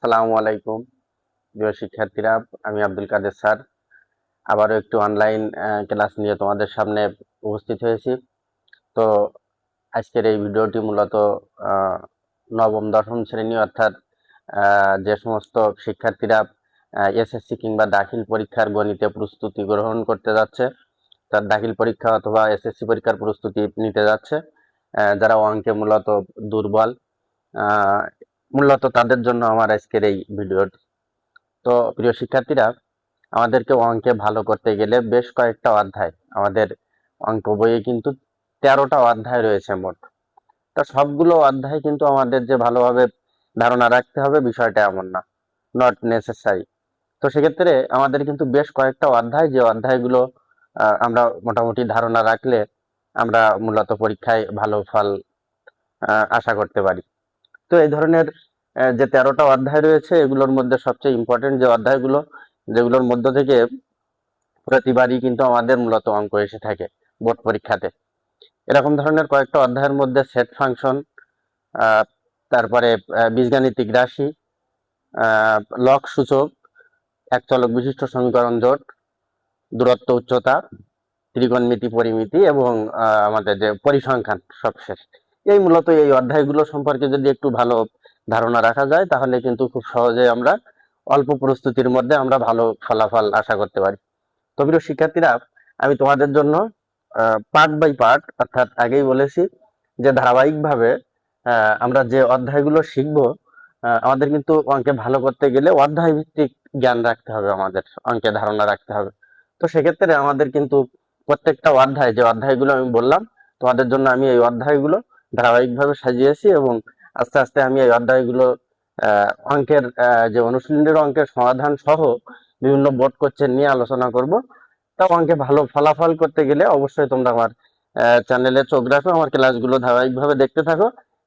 আসসালামু আলাইকুম প্রিয় শিক্ষার্থীরা, আমি আব্দুল কাদের স্যার আবারও একটু অনলাইন ক্লাস নিয়ে তোমাদের সামনে উপস্থিত হয়েছি। তো আজকের এই ভিডিওটি মূলত নবম দশম শ্রেণী অর্থাৎ যে সমস্ত শিক্ষার্থীরা এসএসসি কিংবা দাখিল পরীক্ষার গণিতে প্রস্তুতি গ্রহণ করতে যাচ্ছে, তার দাখিল পরীক্ষা অথবা এসএসসি পরীক্ষার প্রস্তুতি নিতে যাচ্ছে, যারা অঙ্কে মূলত দুর্বল, মূলত তাদের জন্য আমার আজকের এই ভিডিওটি। তো প্রিয় শিক্ষার্থীরা, আমাদেরকে অঙ্কে ভালো করতে গেলে বেশ কয়েকটা অধ্যায়, আমাদের অঙ্ক বইয়ে কিন্তু 13টা অধ্যায় রয়েছে মোট। তা সবগুলো অধ্যায় কিন্তু আমাদের যে ভালোভাবে ধারণা রাখতে হবে বিষয়টা এমন না, নট নেসেসারি। তো সেক্ষেত্রে আমাদের কিন্তু বেশ কয়েকটা অধ্যায়, যে অধ্যায়গুলো আমরা মোটামুটি ধারণা রাখলে আমরা মূলত পরীক্ষায় ভালো ফল আশা করতে পারি। তো এই ধরনের যে 13টা অধ্যায় রয়েছে, এগুলোর মধ্যে সবচেয়ে ইম্পর্টেন্ট যে অধ্যায়গুলো, যেগুলোর মধ্য থেকে প্রতিবারই কিন্তু আমাদের মূলত অঙ্ক এসে থাকে বোর্ড পরীক্ষাতে, এরকম ধরনের কয়েকটা অধ্যায়ের মধ্যে সেট ফাংশন, তারপরে বীজগাণিতিক রাশি, লক সূচক, এক চলক বিশিষ্ট সমীকরণ জোট, দূরত্ব উচ্চতা, ত্রিকোণমিতি পরিমিতি এবং আমাদের যে পরিসংখ্যান সবশেষ, এই মূলত এই অধ্যায়গুলো সম্পর্কে যদি একটু ভালো ধারণা রাখা যায় তাহলে কিন্তু খুব সহজে আমরা অল্প প্রস্তুতির মধ্যে আমরা ভালো ফলাফল আশা করতে পারি। তো প্রিয় শিক্ষার্থীরা, আমি তোমাদের জন্য পার্ট বাই পার্ট, অর্থাৎ আগেই বলেছি যে ধারাবাহিকভাবে আমরা যে অধ্যায়গুলো শিখব, আমাদের কিন্তু অঙ্কে ভালো করতে গেলে অধ্যায় ভিত্তিক জ্ঞান রাখতে হবে, আমাদের অঙ্কে ধারণা রাখতে হবে। তো সেক্ষেত্রে আমাদের কিন্তু প্রত্যেকটা অধ্যায়, যে অধ্যায়গুলো আমি বললাম তোমাদের জন্য, আমি এই অধ্যায়গুলো ধারাবাহিকভাবে সাজিয়েছি এবং আস্তে আস্তে আমি এই অধ্যায়গুলো অঙ্কের যে অনুশীলনের অঙ্কের সমাধান সহ বিভিন্ন বোর্ড কোশ্চেন নিয়ে আলোচনা করব। তাও অঙ্কে ভালো ফলাফল করতে গেলে অবশ্যই তোমরা আমার চ্যানেলে চোখ রাখো, আমার ক্লাসগুলো ধারাবাহিকভাবে দেখতে থাকো।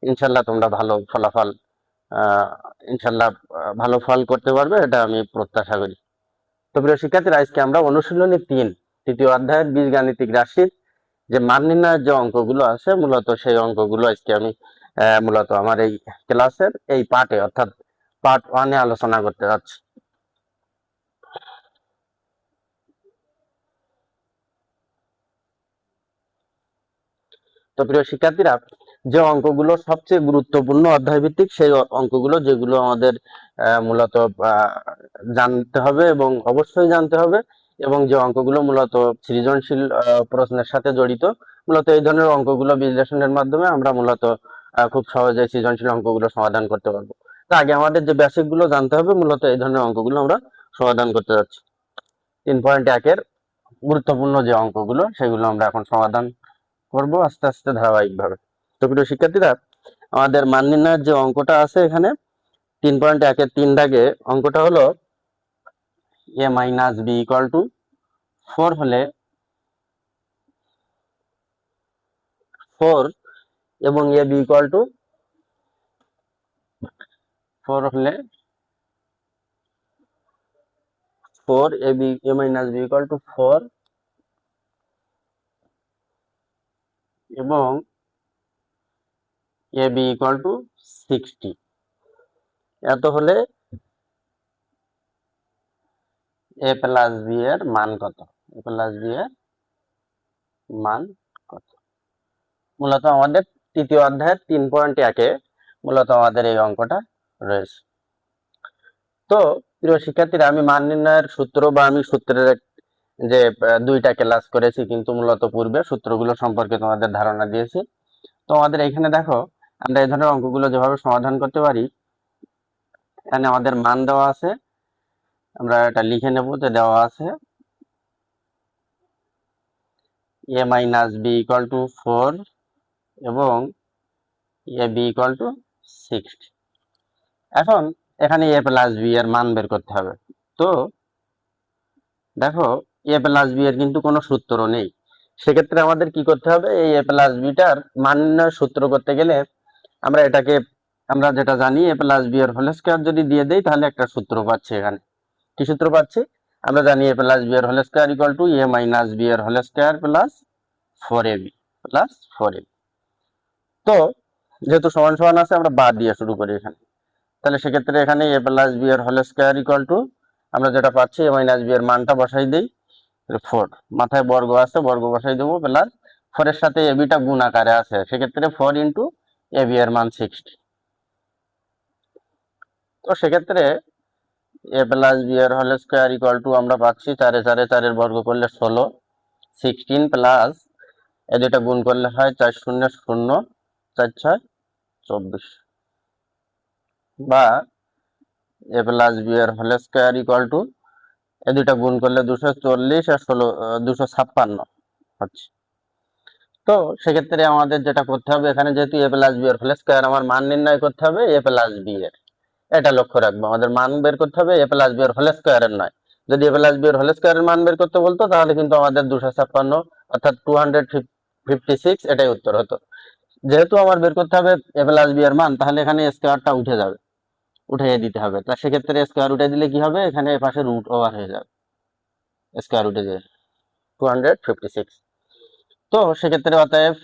ইনশাল্লাহ তোমরা ভালো ফলাফল, ইনশাল্লাহ ভালো ফল করতে পারবে, এটা আমি প্রত্যাশা করি। তো প্রিয় শিক্ষার্থীরা, আজকে আমরা অনুশীলনী 3 তৃতীয় অধ্যায়ের বীজগাণিতিক রাশির যে মান নির্ণয়ের যে অঙ্কগুলো আছে, মূলত সেই অঙ্কগুলো আজকে আমি মূলত আমার এই ক্লাসের এই পার্টে, অর্থাৎ পার্ট 1-এ আলোচনা করতে যাচ্ছি। তো প্রিয় শিক্ষার্থীরা, যে অঙ্কগুলো সবচেয়ে গুরুত্বপূর্ণ অধ্যায় ভিত্তিক, সেই অঙ্কগুলো যেগুলো আমাদের মূলত জানতে হবে এবং অবশ্যই জানতে হবে, এবং যে অঙ্কগুলো মূলত সৃজনশীল প্রশ্নের সাথে জড়িত, মূলত এই ধরনের অঙ্কগুলো বিশ্লেষণের মাধ্যমে আমরা মূলত খুব সহজে সৃজনশীল অঙ্কগুলো সমাধান করতে পারবো। তো আগে আমাদের যে বেসিক গুলো জানতে হবে, মূলত এই ধরনের অঙ্কগুলো আমরা সমাধান করতে যাচ্ছি। 3.1-এর গুরুত্বপূর্ণ যে অঙ্কগুলো, সেগুলো আমরা এখন সমাধান করবো আস্তে আস্তে ধারাবাহিকভাবে। তো প্রিয় শিক্ষার্থীরা, আমাদের মান নির্ণয়ের যে অঙ্কটা আছে এখানে 3.1-এর 3 দাগে, অঙ্কটা হলো a minus B equal to 4 হলে 4 এবং a b ইকুয়াল টু 4 হলে 4 a minus b equal to 4 এবং a b ইকুয়াল টু 60, এত হলে a প্লাস b এর মান কত? a প্লাস b এর মান কত? মূলত আমাদের তৃতীয় অধ্যায়ের 3.1-এ মূলত আমাদের এই অঙ্কটা রয়েছে। তো প্রিয় শিক্ষার্থীরা, আমি মান নির্ণয়ের সূত্র বা আমি সূত্রের যে 2টা ক্লাস করেছি, কিন্তু মূলত পূর্বে সূত্রগুলো সম্পর্কে তোমাদের ধারণা দিয়েছি। তো আমাদের এখানে দেখো, আমরা এই ধরনের অঙ্কগুলো যেভাবে সমাধান করতে পারি, এখানে আমাদের মান দেওয়া আছে, আমরা এটা লিখে নেব যে দেওয়া আছে a minus B equal to 4 এবং a b ইকুয়াল টু 60। এখন এখানে a প্লাস b এর মান বের করতে হবে। তো দেখো, a প্লাস b এর কিন্তু কোনো সূত্র নেই, সেক্ষেত্রে আমাদের কি করতে হবে, এই a প্লাস বিটার মান নির্ণয়ের সূত্র করতে গেলে আমরা এটাকে, আমরা যেটা জানি a প্লাস বি এর হোল স্কয়ার যদি দিয়ে দেই তাহলে একটা সূত্র পাচ্ছি। এখানে কি সূত্র পাচ্ছি? আমরা জানি a প্লাস বি এর whole square equal to a minus B এর whole square plus 4ab plus 4ab। তো যেহেতু সমান সমান আছে, আমরা বাদ দিয়ে শুরু করি এখানে। তাহলে সেক্ষেত্রে এখানে এ প্লাস বি এর হোল স্কোয়ার ইকুয়াল টু আমরা যেটা পাচ্ছি এ মাইনাস বি এর মানটা বসাই দিই 4, মাথায় বর্গ আছে, বর্গ বসাই দেবো, প্লাস 4 এর সাথে এবিটা গুণ আকারে আছে, সেক্ষেত্রে 4 ইন্টু এ বি এর মান 60। তো সেক্ষেত্রে এ প্লাস বি এর হোল স্কোয়ার ইকুয়াল টু আমরা পাচ্ছি 4 এ 4 এর বর্গ করলে 16, 16 প্লাস এ দুটা গুণ করলে হয় 4 শূন্য 0, 4 6 24, বা এ প্লাস বি এর হোল স্কোয়ার ইকুয়াল টু এ দুটা গুণ করলে 240 আর 16 256 হচ্ছে। তো সেক্ষেত্রে আমাদের যেটা করতে হবে, এখানে যেহেতু এ প্লাস বি এর হোল স্কোয়ার আমার মান নির্ণয় করতে হবে এ প্লাস বি এর, এটা লক্ষ্য রাখবো, আমাদের মান বের করতে হবে এ প্লাস বি এর হোল স্কোয়ারের নয়। যদি এ প্লাস বি এর হোল স্কোয়ারের মান বের করতে বলতো তাহলে কিন্তু আমাদের 256 অর্থাৎ 256 এটাই উত্তর হতো। যেহেতু আমার বের করতে হবে এ প্লাস বি এর মান, তাহলে এখানে স্কোয়ারটা উঠে যাবে, উঠিয়ে দিতে হবে। তা সেক্ষেত্রে স্কোয়ার উঠে দিলে কি হবে, এখানে পাশে রুট ওভার হয়ে যাবে, স্কোয়ার উঠে যাবে 256। তো সেক্ষেত্রে অতএব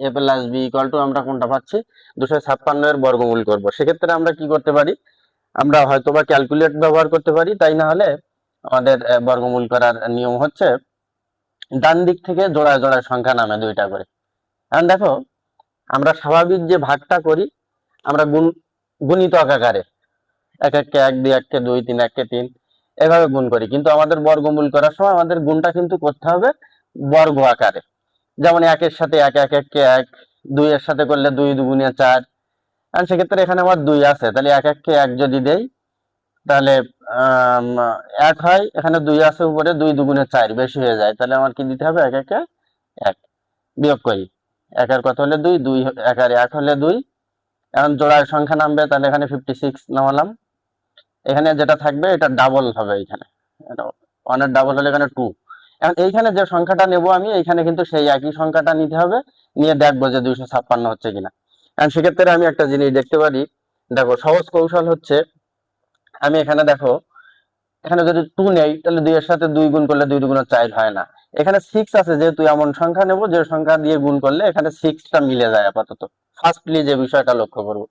এ প্লাস বি ইকুয়াল টু আমরা কোনটা পাচ্ছি, 256 এর বর্গমূল করব। সেক্ষেত্রে আমরা কি করতে পারি, আমরা হয়তোবা ক্যালকুলেট ব্যবহার করতে পারি, তাই না হলে আমাদের বর্গমূল করার নিয়ম হচ্ছে ডান দিক থেকে জোড়ায় জোড়ায় সংখ্যা নামে 2টা করে। এখন দেখো আমরা স্বাভাবিক যে ভাগটা করি আমরা গুণিতক আকারে 1 1 1 2 1 2 3 1 3 এভাবে গুণ করি, কিন্তু আমাদের বর্গমূল করার সময় আমাদের গুণটা কিন্তু করতে হবে বর্গ আকারে। যেমন 1 এর সাথে 1 1 1 কে 1, 2 এর সাথে করলে 2 2 4। আর সেক্ষেত্রে এখানে আমার 2 আছে, তাহলে 1 1 কে 1 যদি দেই তাহলে 1 হয়, এখানে 2 আছে উপরে, 2 2 4 বেশি হয়ে যায়, তাহলে আমার কি দিতে হবে 1 1 1 বিয়োগ করি, 1 এর কত হলে 2, 2 1 আর 1 হলে 2। এখন জোড়ায় সংখ্যা নামবে, তাহলে এখানে 56 নামালাম, এখানে যেটা থাকবে এটা ডাবল হবে, এখানে 1 এর ডাবল হলে এখানে 2। এখন এইখানে যে সংখ্যাটা নেব আমি, এইখানে কিন্তু সেই একই সংখ্যাটা নিতে হবে, নিয়ে দেখবো যে 256 হচ্ছে কিনা। এখন সেক্ষেত্রে আমি একটা জিনিস দেখতে পারি, দেখো সহজ কৌশল হচ্ছে, আমি এখানে দেখো এখানে যদি 2 নেই তাহলে 2 এর সাথে 2 গুণ করলে 2 2 4 হয় না, এখানে 6 আছে, যেহেতু এমন সংখ্যা নেব যে সংখ্যা দিয়ে গুণ করলে এখানে 6টা মিলে যায় আপাতত, ফার্স্টলি যে বিষয়টা লক্ষ্য করব।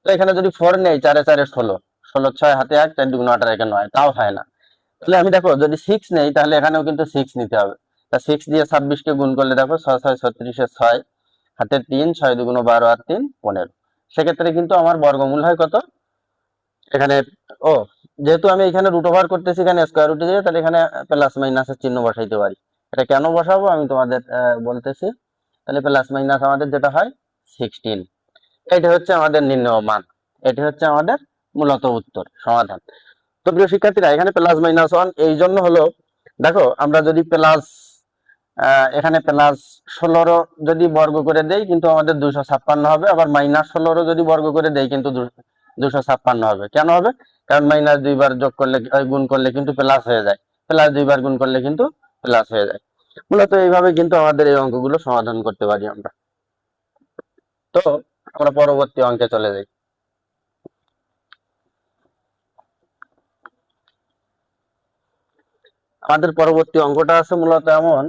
তো এখানে যদি 4 নেই, 4 এ 4 এ 16, 16 6 হাতে 1, 4 2 8 1 9, তাও হয় না। তাহলে আমি দেখো যদি 6 নেই তাহলে এখানেও কিন্তু 6 নিতে হবে। তা 6 দিয়ে 26 কে গুণ করলে দেখো 6 6 36 এর 6 হাতে 3, 6 2 12 আর 3 15। সেক্ষেত্রে কিন্তু আমার বর্গমূল হয় কত এখানে, ও যেহেতু আমি এখানে রুট ওভার করতেছি, এখানে স্কয়ার রুটে যাবে, তাহলে এখানে প্লাস মাইনাসের চিহ্ন বসাইতে পারি। এটা কেন বসাবো আমি তোমাদের বলতেছি। তাহলে প্লাস মাইনাস আমাদের যেটা হয় 16, এটা হচ্ছে আমাদের নির্ণয় মান, এটি হচ্ছে আমাদের মূলত উত্তর সমাধান। তো প্রিয় শিক্ষার্থীরা, এখানে প্লাস মাইনাস 1 এই জন্য হলো, দেখো আমরা যদি প্লাস এখানে প্লাস 16 যদি বর্গ করে দেই কিন্তু আমাদের 256 হবে, আবার মাইনাস 16 যদি বর্গ করে দেই কিন্তু 256 হবে। কেন হবে, কারণ মাইনাস 2 বার যোগ করলে গুণ করলে কিন্তু প্লাস হয়ে যায়, প্লাস 2 বার গুণ করলে কিন্তু প্লাস হয়ে যায়। মূলত এইভাবে কিন্তু আমাদের এই অঙ্কগুলো সমাধান করতে পারি আমরা। তো আমরা পরবর্তী অঙ্কে চলে যাই। আমাদের পরবর্তী অঙ্কটা আছে মূলত এমন,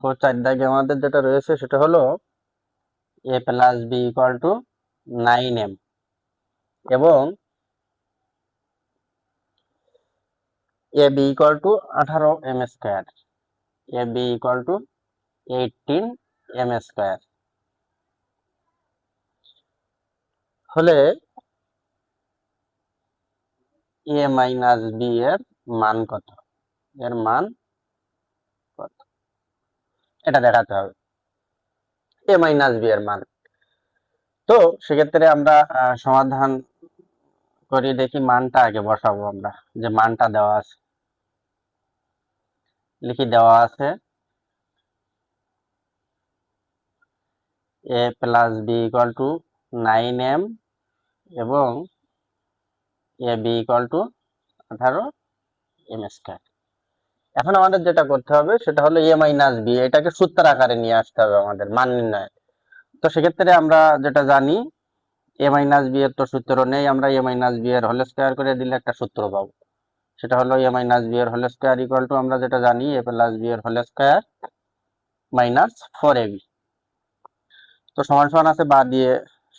4 দাগে আমাদের যেটা রয়েছে সেটা হলো a plus B equal to 9m এবং A B equal to 18m square, A B equal to 18m square হলে এ মাইনাস বি এর মান কত, এর মান কত এটা দেখাতে হবে, এ মাইনাস বি এর মান। তো সেক্ষেত্রে আমরা সমাধান করি, দেখি মানটা আগে বসাবো আমরা, যে মানটা দেওয়া আছে, লিখি দেওয়া আছে A plus B equal to 9m এবং A B equal to 18m square. এখন আমাদের যেটা করতে হবে সেটা হলো এ মাইনাস বি, এটাকে সূত্র আকারে নিয়ে আসতে হবে আমাদের মান নির্ণয়। তো সেক্ষেত্রে আমরা যেটা জানি এ মাইনাস বি এর তো সূত্র নেই, আমরা এ মাইনাস বি এর হোল স্কোয়ার করে দিলে একটা সূত্র পাবো, সেটা হলো এ মাইনাস বি এর হোল স্কোয়ার ইকুয়াল টু আমরা যেটা জানি এ প্লাস বি এর হোল স্কোয়ার মাইনাস 4ab। তো সমান সমান আছে, বা দিয়ে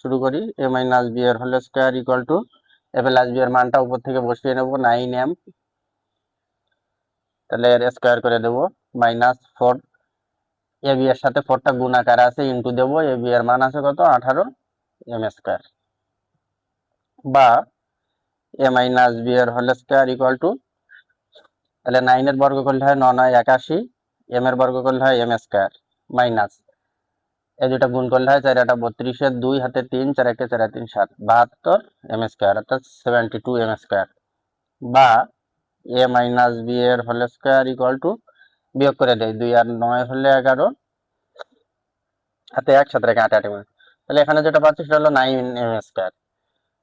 শুরু করি। এ মাইনাস বি এর whole square equal to A plus B এর মানটা উপর থেকে বসিয়ে নেব 9m, তাহলে এর স্কোয়ার করে দেবো মাইনাস 4, এ বি এর সাথে 4টা গুণ আকারে আছে, ইন্টু দেবো, এ বি এর মান আছে কত 18m স্কোয়ার, বা এ মাইনাস বি এর হোল স্কোয়ার ইকুয়াল টু, তাহলে 9 এর বর্গ করলে হয় 9 9 81, এম এর বর্গ করলে হয় এম স্কোয়ার, মাইনাস এই দুটা গুণ করলে হয় 4 8 32 এর 2 হাতে 3 4 1 4 3 7 72 এম স্কোয়ার, অর্থাৎ 72 এম স্কোয়ার, বা এ মাইনাস বি এর হোল স্কোয়ার ইকুয়াল টু, বিয়োগ করে দেয় 2 আর 9 হলে 11, হাতে 1 7 রেখে 8 8, তাহলে এখানে যেটা পাচ্ছি সেটা হলো 9m স্কোয়ার।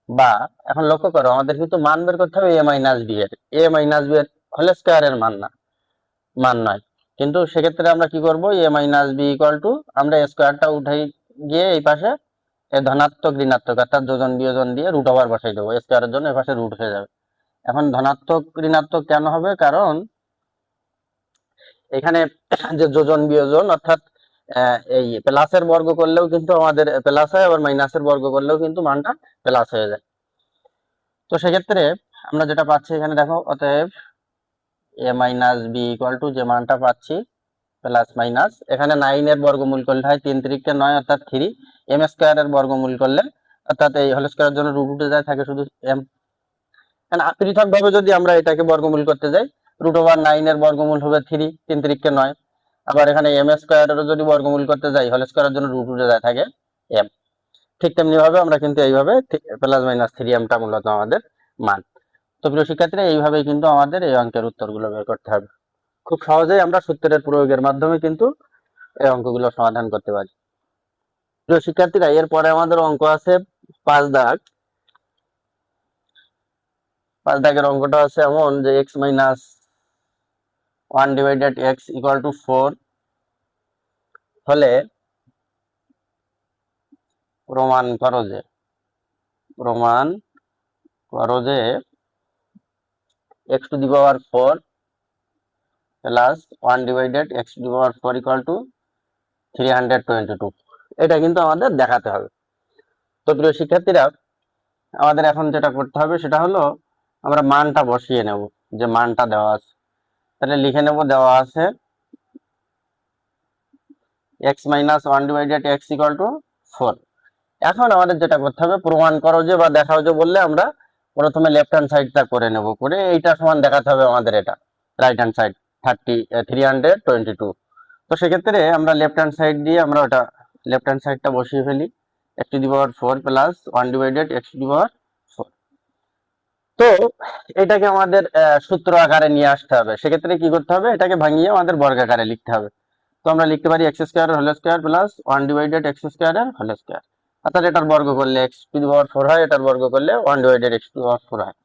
বা এখন লক্ষ্য করো আমাদের কিন্তু মান বের করতে হবে এ মাইনাস বি এর, এ মাইনাস বি এর হোল স্কোয়ার এর মান নয়, কিন্তু সেক্ষেত্রে আমরা কি করব, এ মাইনাস বি ইকুয়াল টু, আমরা স্কোয়ারটা উঠাই গিয়ে এই পাশে এই ধনাত্মক ঋণাত্মক অর্থাৎ যোজন বিয়োজন দিয়ে রুট ওভার বসাই দেবো, স্কোয়ারের জন্য এই পাশে রুট হয়ে যাবে। এখন ধনাত্মক ঋণাত্মক কেন হবে, কারণ এখানে যে যোজন বিয়োজন অর্থাৎ এই প্লাসের বর্গ করলেও কিন্তু আমাদের প্লাস হয়, আবার মাইনাসের বর্গ করলেও কিন্তু মানটা প্লাস হয়ে যায়। তো সেক্ষেত্রে আমরা যেটা পাচ্ছি এখানে দেখো, অতএব এ মাইনাস বি ইকুয়াল টু, যে মানটা পাচ্ছি প্লাস মাইনাস, এখানে 9 এর বর্গমূল করলে হয় 3 3 কে 9 অর্থাৎ 3, এম স্কোয়ার এর বর্গমূল করলে অর্থাৎ এই হোল স্কোয়ারের জন্য রুট উঠে যায়, থাকে শুধু এম। পৃথক ভাবে যদি আমরা এটাকে বর্গমূল করতে যাই, রুট ওভার 9 এর বর্গমূল হবে 3, 3 3 কে 9, আবার এখানে এম স্কোয়ারেরও যদি বর্গমূল করতে যাই হোল স্কোয়ারের জন্য রুট উঠে যায়, থাকে এম। ঠিক তেমনি ভাবে আমরা কিন্তু এইভাবে প্লাস মাইনাস 3m টা মূলত আমাদের মান। তো প্রিয় শিক্ষার্থীরা, এইভাবেই কিন্তু আমাদের এই অঙ্কের উত্তরগুলো বের করতে হবে। খুব সহজেই আমরা সূত্রের প্রয়োগের মাধ্যমে কিন্তু এই অঙ্কগুলো সমাধান করতে পারি। প্রিয় শিক্ষার্থীরা, এরপরে আমাদের অঙ্ক আছে 5 দাগ। 5 দাগের অঙ্কটা আছে এমন যে x minus 1 divided x equal to 4 হলে প্রমাণ করো যে x to the power 4 plus 1 divided x to the power 4 equal to 322, এটা কিন্তু আমাদের দেখাতে হবে। তো প্রিয় শিক্ষার্থীরা, আমাদের এখন যেটা করতে হবে সেটা হলো আমরা মানটা বসিয়ে নেব, যে মানটা দেওয়া আছে, তাহলে লিখে নেব, দেওয়া আছে x minus 1 divided x equal to 4। এখন আমাদের যেটা করতে হবে, প্রমাণ করো যে বা দেখাও যে বললে আমরা প্রথমে লেফট হ্যান্ড সাইডটা করে নেব, করে এইটা সমান দেখাতে হবে আমাদের এটা রাইট হ্যান্ড সাইড 322। তো সেক্ষেত্রে আমরা লেফট হ্যান্ড সাইড দিয়ে আমরা ওটা লেফট হ্যান্ড সাইডটা বসিয়ে ফেলি, x to the power 4 plus 1 divided x to the power 4। তো এটাকে আমাদের সূত্র আকারে নিয়ে আসতে হবে। সেক্ষেত্রে কি করতে হবে, এটাকে ভাঙিয়ে আমাদের বর্গাকারে লিখতে হবে। তো আমরা লিখতে পারি X square whole square plus 1 divided X square whole square, অর্থাৎ এটার বর্গ করলে x টু দি পাওয়ার 4 হয়, এটার বর্গ করলে 1 divided x to the power 4 হয়।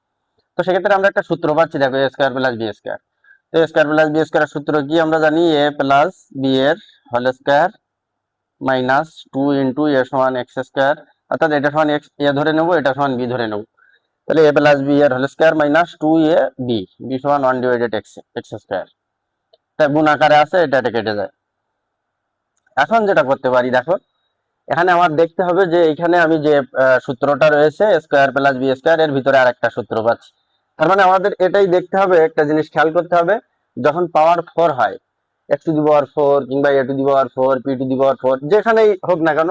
তো সেক্ষেত্রে আমরা একটা সূত্র পাচ্ছি, দেখো a square plus B square. তো a square plus B square সূত্র কি, আমরা জানি a প্লাস বি এর whole square minus 2 into a সমান এক্স স্কোয়ার, অর্থাৎ এটা সমান x a ধরে নেবো, এটা সমান b ধরে নেবো, তাহলে a প্লাস বি এর whole square minus 2a b সমান 1 ডিভাইডেড এক্স স্কোয়ার, তাই গুণ আকারে আছে, এটা কেটে যায়। এখন যেটা করতে পারি, দেখো এখানে আমার দেখতে হবে যে এখানে আমি যে সূত্রটা রয়েছে স্কোয়ার প্লাস বি স্কোয়ার, এর ভিতরে আর একটা সূত্র পাচ্ছি। তার মানে আমাদের এটাই দেখতে হবে, একটা জিনিস খেয়াল করতে হবে, যখন পাওয়ার 4 হয়, x টু দি পাওয়ার 4 কিংবা a to the power 4 p to the power 4 যেখানেই হোক না কেন,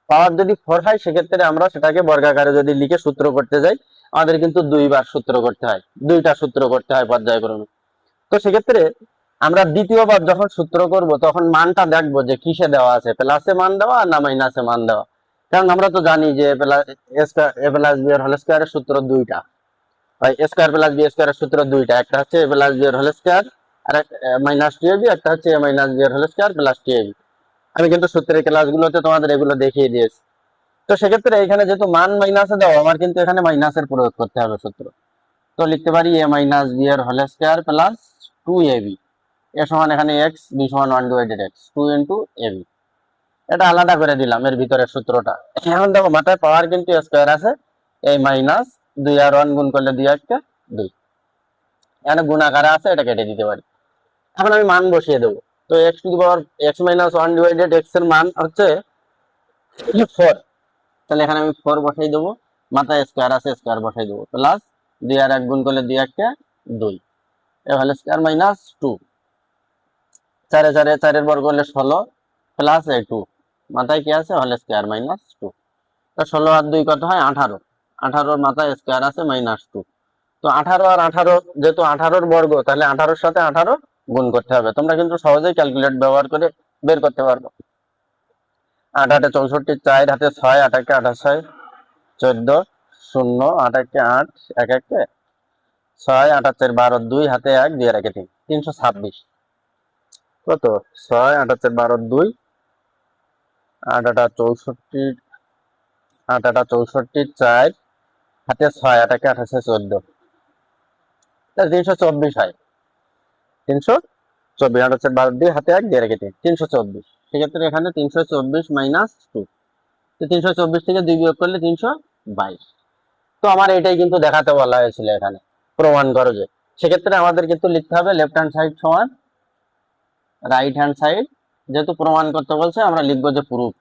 পাওয়ার যদি 4 হয় সেক্ষেত্রে আমরা সেটাকে বর্গাকারে যদি লিখে সূত্র করতে যাই, আমাদের কিন্তু দুইবার সূত্র করতে হয়, দুইটা সূত্র করতে হয় পর্যায়ক্রমে। তো সেক্ষেত্রে আমরা দ্বিতীয়বার যখন সূত্র করব তখন মানটা দেখবো যে কিসে দেওয়া আছে, প্লাসে মান দেওয়া না মাইনাসে মান দেওয়া। কারণ আমরা তো জানি যে এ প্লাস বি এর হোল স্কোয়ারের সূত্র দুইটা, স্কোয়ার প্লাস বি স্কোয়ারের সূত্র দুইটা, একটা হচ্ছে এ প্লাস বি এর হোল স্কোয়ার আর মাইনাস টু এবি, একটা হচ্ছে এ মাইনাস বি এর whole square plus two AB. আমি কিন্তু সূত্রের ক্লাসগুলোতে তোমাদের এগুলো দেখিয়ে দিয়েছি। তো সেক্ষেত্রে এখানে যেহেতু মান মাইনাসে দেওয়া, আমার কিন্তু এখানে মাইনাসের প্রয়োগ করতে হবে সূত্র। তো লিখতে পারি এ মাইনাস বি এর হোল স্কোয়ার প্লাস 2ab, এ সমান এখানে এক্স, বি সমান 1 ডিভাইডেড এক্স, 2 ইন্টু এবি। এটা আলাদা করে দিলাম এর ভিতরের সূত্রটা। এখন দেখো মাথায় পাওয়ার কিন্তু স্কোয়ার আছে, এই মাইনাস 2 আর 1 গুণ করলে 2 আর 2, এখানে গুণ আকারে আছে, এটা কেটে দিতে পারি। এখন আমি মান বসিয়ে দেবো। তো x two the power x minus 1 divided x এর মান হচ্ছে 4, তাহলে এখানে আমি 4 বসাই দেবো, মাথায় স্কোয়ার আছে স্কোয়ার বসাই দেবো, প্লাস 2 আর 1 গুণ করলে 2 1 2, এ হোল স্কোয়ার মাইনাস 2, 4 4 বর্গ করলে 16 প্লাস এই 2, মাথায় কি আছে হোল স্কোয়ার মাইনাস 2। তো 16 আর 2 কত হয় 18, 18 মাথায় স্কোয়ার আছে মাইনাস 2। তো 18 আর 18, যেহেতু 18 বর্গ, তাহলে 18 সাথে 18 গুণ করতে হবে। তোমরা কিন্তু সহজেই ক্যালকুলেট ব্যবহার করে বের করতে পারবে। 8 8 64, 4 হাতে 6, 8 1 28, 14, 0 8 1 8, 1 1 6, 8 4 12, 2 হাতে 1, 2 আর 1 3, 326। কত 6 8 4 12, 2 8 8 64, 8 8 64, 4 হাতে 6, 8 1 28, 14, 324 হয়। 324, 8 4 12, 2 হাতে 1, 2 আর 1 3, 324। সেক্ষেত্রে এখানে 324 মাইনাস 2, তো 324 থেকে 2 বিয়োগ করলে 322। তো আমার এটাই কিন্তু দেখাতে বলা হয়েছিল এখানে, প্রমাণ করো যে। সেক্ষেত্রে আমাদের কিন্তু লিখতে হবে লেফট হ্যান্ড সাইড সমান রাইট হ্যান্ড সাইড। যেহেতু প্রমাণ করতে বলছে আমরা লিখবো যে প্রুফ,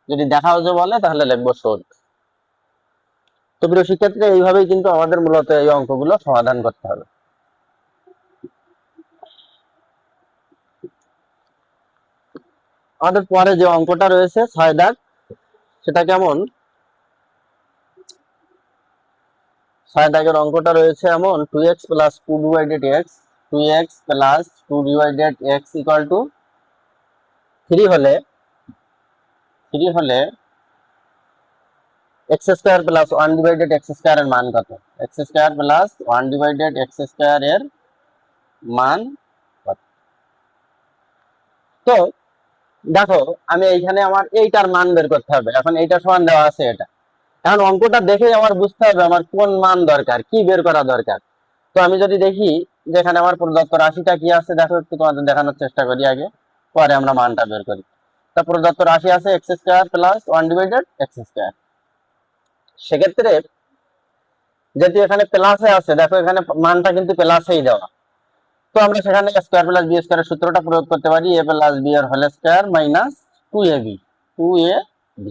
যদি দেখাও যে বলে তাহলে লিখবো শোধ। তো প্রিয় শিক্ষার্থী, এইভাবেই কিন্তু আমাদের মূলত এই অঙ্কগুলো সমাধান করতে হবে। আমাদের পরে যে অঙ্কটা রয়েছে 6 দাগ, সেটা কেমন? 6 দাগের অঙ্কটা রয়েছে এমন, 2x plus 2 divided x, 2x plus 2 divided x equal to 3 হলে x square plus 1 divided x square এর মান কত? x square plus 1 divided x square এর মান কত? তো দেখো, আমি এইখানে আমার এইটার মান বের করতে হবে। এখন এইটা সমান দেওয়া আছে এটা, এখন অঙ্কটা দেখেই আমার বুঝতে হবে আমার কোন মান দরকার, কি বের করা দরকার। তো আমি যদি দেখি যেখানে আমার প্রদত্ত রাশিটা কি আছে, দেখো একটু তোমাদের দেখানোর চেষ্টা করি আগে, পরে আমরা মানটা বের করি। তা প্রদত্ত রাশি আছে x square plus 1 divided X square. সেক্ষেত্রে যেহেতু এখানে প্লাসে আছে, দেখো এখানে মানটা কিন্তু প্লাসেই দেওয়া, তো আমরা সেখানে স্কোয়ার প্লাস বি স্কোয়ারের সূত্রটা প্রয়োগ করতে পারি, এ প্লাস বি এর whole square minus 2ab, 2ab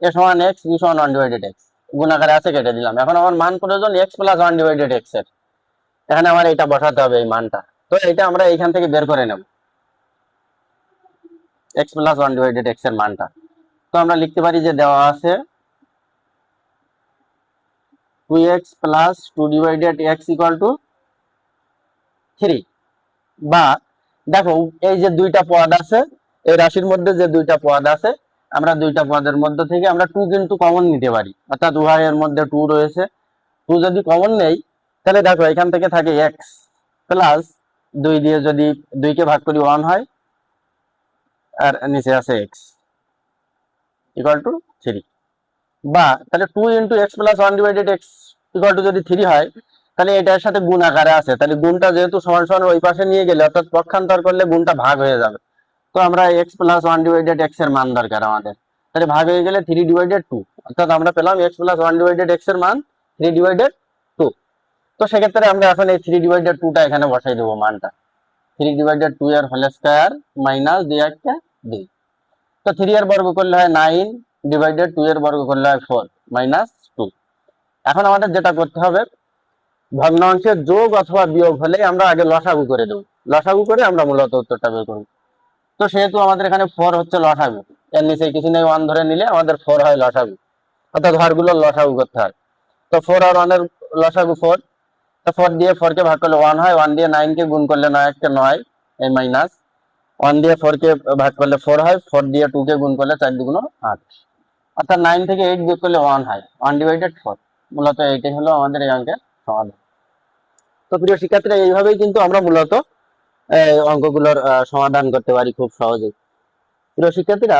এ সমান এক্স, বি সমান 1 ডিভাইডেড এক্স, গুণ আকারে আছে কেটে দিলাম। এখন আমার মান প্রয়োজন এক্স প্লাস 1 ডিভাইডেড এক্স এর, এখানে আমার এটা বসাতে হবে এই মানটা। তো এটা আমরা এইখান থেকে বের করে নেব এক্স প্লাস 1 ডিভাইডেড এক্স এর মানটা। তো আমরা লিখতে পারি যে দেওয়া আছে 2x plus 2 divided x equal to 3, বা দেখো এই যে দুইটা পদ আছে, এই রাশির মধ্যে যে দুইটা পদ আছে, আমরা দুইটা পদের মধ্যে থেকে আমরা 2 কিন্তু কমন নিতে পারি, অর্থাৎ উভয়ের মধ্যে 2 রয়েছে। 2 যদি কমন নেই, তাহলে দেখো এখান থেকে থাকে x প্লাস 2 দিয়ে যদি 2 কে ভাগ করি 1 হয়, আর নিচে আছে x ইকুয়াল টু 3, বা তাহলে 2 into x plus 1 divided x equal to যদি 3 হয়, তাহলে এটার সাথে গুণ আকারে আছে, তাহলে গুণটা যেহেতু সমান সমান ওই পাশে নিয়ে গেলে, অর্থাৎ পক্ষান্তর করলে গুণটা ভাগ হয়ে যাবে। তো আমরা এক্স প্লাস 1 ডিভাইডেড এক্স এর মান দরকার আমাদের, তাহলে ভাগ হয়ে গেলে 3 ডিভাইডেড 2, অর্থাৎ আমরা পেলাম এক্স প্লাস 1 ডিভাইডেড এক্স এর মান 3 ডিভাইডেড 2। তো সেক্ষেত্রে আমরা এখন এই 3 ডিভাইডেড 2টা এখানে বসাই দেবো মানটা, 3 ডিভাইডেড 2 এর হোল স্কয়ার মাইনাস 2 একটা 2। তো 3 এর বর্গ করলে হয় 9 ডিভাইডেড 2 এর বর্গ করলে হয় 4 মাইনাস 2। এখন আমাদের যেটা করতে হবে, ভগ্নাংশের যোগ অথবা বিয়োগ হলে আমরা আগে লসাগু করে দেবো, লসাগু করে আমরা মূলত উত্তরটা বের করব। তো সেহেতু আমাদের এখানে 4 হচ্ছে লসাগু, এর নিচে কিছু নেই 1 ধরে নিলে আমাদের 4 হয় লসাগু, অর্থাৎ ঘরগুলোর লসাগু করতে হয়। তো 4 আর 1 এর লসাগু 4, তো 4 দিয়ে 4 কে ভাগ করলে 1 হয়, 1 দিয়ে 9 কে গুণ করলে 9 কে 9, এই মাইনাস 1 দিয়ে 4 কে ভাগ করলে 4 হয়, 4 দিয়ে 2 কে গুণ করলে 4 দুগুণ 8, অর্থাৎ 9 থেকে 8 বিয়োগ করলে 1 হয়, 1 ডিভাইডেড 4। মূলত এইটাই হলো আমাদের এই অঙ্কের সমাধান। তো প্রিয় শিক্ষার্থীরা, এইভাবেই কিন্তু আমরা মূলত অঙ্কগুলোর সমাধান করতে পারি খুব সহজেই। প্রিয় শিক্ষার্থীরা,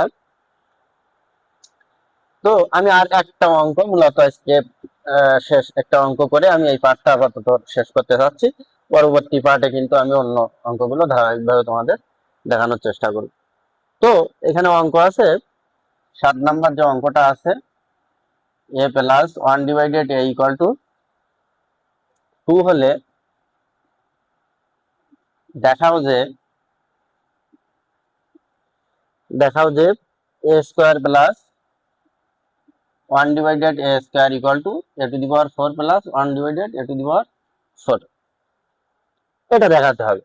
তো আমি আর একটা অঙ্ক মূলত আজকে শেষ একটা অঙ্ক করে আমি এই পার্টটা আপাতত শেষ করতে চাচ্ছি। পরবর্তী পার্টে কিন্তু আমি অন্য অঙ্কগুলো ধারাবাহিকভাবে তোমাদের দেখানোর চেষ্টা করব। তো এখানে অঙ্ক আছে 7 নাম্বার যে অঙ্কটা আছে, a plus 1 divided a equal to 2 হলে দেখাও যে a square plus 1 divided a square equal to a to the power 4 plus 1 divided a to the power 4, এটা দেখাতে হবে।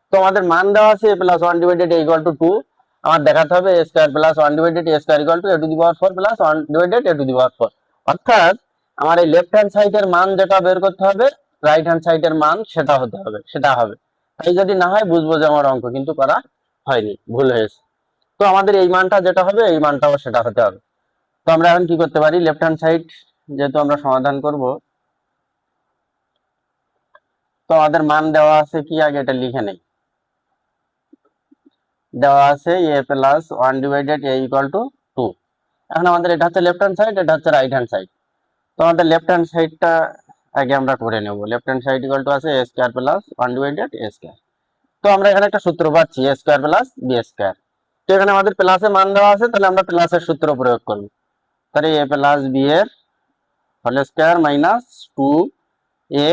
তো আমাদের মান দেওয়া আছে a plus 1 divided a equal to 2, আমার দেখাতে হবে a square plus 1 divided a square equal to a to the power 4 plus 1 divided a to the power 4। অর্থাৎ আমার এই লেফট হ্যান্ড সাইডের মান যেটা বের করতে হবে, রাইট হ্যান্ড সাইডের মান সেটা হতে হবে, সেটা হবে। তাই যদি না হয় বুঝবো যে আমার অঙ্ক কিন্তু করা হয়নি, ভুল হয়েছে। তো আমাদের এই মানটা যেটা হবে এই মানটাও সেটা হতে হবে। তো আমরা এখন কি করতে পারি, লেফট হ্যান্ড সাইড যেহেতু আমরা সমাধান করব, তো আমাদের মান দেওয়া আছে কি, আগে এটা লিখে নেই। দেওয়া আছে a plus 1 divided a equal to 2। এখন আমাদের এটা হচ্ছে লেফট হ্যান্ড সাইড, এটা হচ্ছে রাইট হ্যান্ড সাইড। তো আমাদের লেফট হ্যান্ড সাইডটা আগে আমরা করে নেব। Left hand side equal to আছে a square plus 1 divided a square. তো আমরা এখানে একটা সূত্র পাচ্ছি a square plus b square. তো এখানে আমাদের প্লাসে মান দেওয়া আছে, তাহলে আমরা প্লাসের সূত্র প্রয়োগ করব। তাহলে a প্লাস b এর whole square minus 2a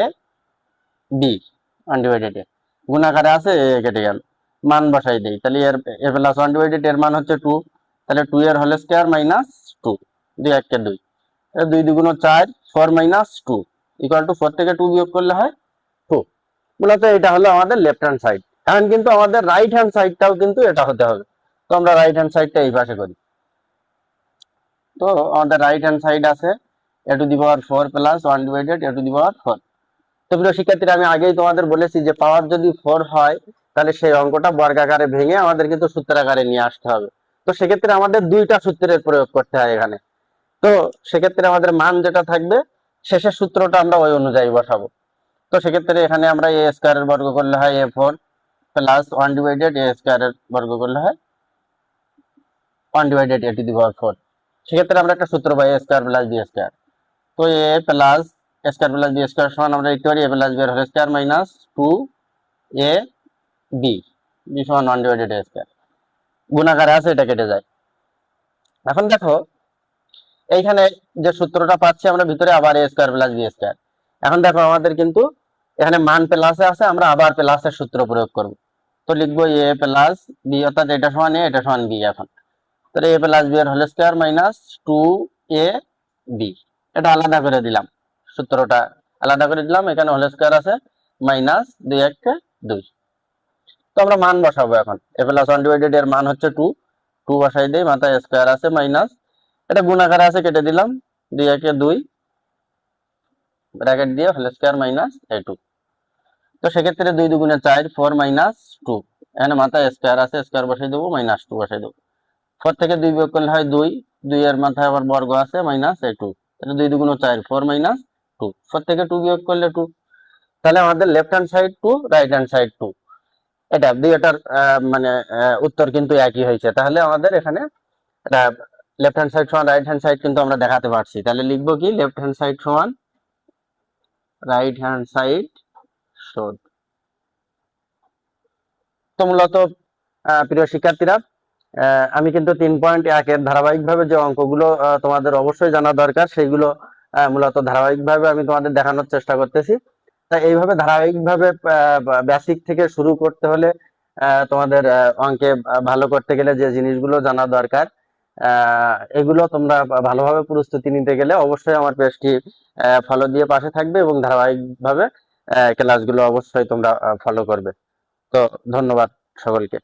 b 1 divided a, গুণাকারে আছে a কেটে গেল, মান বসাই দেই। তাহলে এর a প্লাস 1 ডিভাইডেড এর মান হচ্ছে 2, তাহলে 2 এর হোল স্কয়ার মাইনাস 2, 2 1 কে 2, 2 দুগুণ 4, 4 মাইনাস 2 ইকুয়াল টু 4 থেকে 2 বিয়োগ করলে হয় 2। মূলত এটা হলো আমাদের লেফট হ্যান্ড সাইড। এখন কিন্তু আমাদের রাইট হ্যান্ড সাইডটাও কিন্তু এটা হতে হবে। তো আমরা রাইট হ্যান্ড সাইডটা এই পাশে করি। তো আমাদের রাইট হ্যান্ড সাইড আছে a to the power 4 plus 1 divided a to the power 4। তো প্রিয় শিক্ষার্থীরা, আমি আগেই তোমাদের বলেছি যে পাওয়ার যদি 4 হয় তাহলে সেই অঙ্কটা বর্গাকারে ভেঙে আমাদের কিন্তু সূত্রাকারে নিয়ে আসতে হবে। তো সেক্ষেত্রে আমাদের দুইটা সূত্রের প্রয়োগ করতে হয় এখানে। তো সেক্ষেত্রে আমাদের মান যেটা থাকবে শেষের সূত্রটা আমরা ওই অনুযায়ী বসাবো। তো সেক্ষেত্রে এখানে আমরা a স্কয়ারের বর্গ করলে হয় a4 প্লাস 1 ডিভাইডেড a স্কয়ারের বর্গ করলে হয় 1 divided a to the power 4। সেক্ষেত্রে আমরা একটা সূত্র পাই a square plus b square. তো a plus square plus b square সমান আমরা লিখতে পারি a প্লাস b এর whole square minus 2a b, b সমান 1 ডিভাইডেড a স্কয়ার, গুণাকারে আছে এটা কেটে যায়। এখন দেখো এইখানে যে সূত্রটা পাচ্ছি আমরা ভিতরে আবার a square plus b square. এখন দেখো আমাদের কিন্তু এখানে মান প্লাসে আছে, আমরা আবার প্লাসের সূত্র প্রয়োগ করব। তো লিখবো a প্লাস b, অর্থাৎ এটা সমান a এটা সমান b। এখন তাহলে a প্লাস b এর whole square minus 2a b, এটা আলাদা করে দিলাম, সূত্রটা আলাদা করে দিলাম। এখানে হোল স্কয়ার আছে মাইনাস 2 1 কে 2। তো আমরা মান বসাবো এখন। a প্লাস 1 ডিভাইডেড এর মান হচ্ছে 2, 2 বসাই দেই, মাথায় স্কয়ার আছে মাইনাস, এটা গুণাকারে আছে কেটে দিলাম, 2 1 কে 2 ব্র্যাকেট দিয়ে হোল স্কয়ার মাইনাস a2। তো সেক্ষেত্রে 2 দুগুণে 4, 4 মাইনাস 2, এখানে মাথায় স্কয়ার আছে, স্কয়ার বসাই দেবো, মাইনাস 2 বসাই দেবো। 4 থেকে 2 বিয়োগ করলে হয় 2, 2 এর মাথায় আবার বর্গ আছে মাইনাস a2, তাহলে 2 দুগুণ 4, 4 মাইনাস 2, 4 থেকে 2 বিয়োগ করলে 2। তাহলে আমাদের left hand side 2, right hand side 2, এটা দুইটার মানে উত্তর কিন্তু একই হয়েছে। তাহলে আমাদের এখানে লেফট হ্যান্ড সাইড সমান রাইট হ্যান্ড সাইড কিন্তু আমরা দেখাতে পারছি। তাহলে লিখবো কি, লেফট হ্যান্ড সাইড সমান রাইট হ্যান্ড সাইড শোধ। তো মূলত প্রিয় শিক্ষার্থীরা, আমি কিন্তু 3.1 এর ধারাবাহিকভাবে যে অঙ্কগুলো তোমাদের অবশ্যই জানা দরকার সেগুলো মূলত ধারাবাহিকভাবে আমি তোমাদের দেখানোর চেষ্টা করতেছি। তাই এইভাবে ধারাবাহিকভাবে বেসিক থেকে শুরু করতে হলে তোমাদের অঙ্কে ভালো করতে গেলে যে জিনিসগুলো জানা দরকার এগুলো তোমরা ভালোভাবে প্রস্তুতি নিতে গেলে অবশ্যই আমার পেজটি ফলো দিয়ে পাশে থাকবে এবং ধারাবাহিকভাবে ক্লাসগুলো অবশ্যই তোমরা ফলো করবে। তো ধন্যবাদ সকলকে।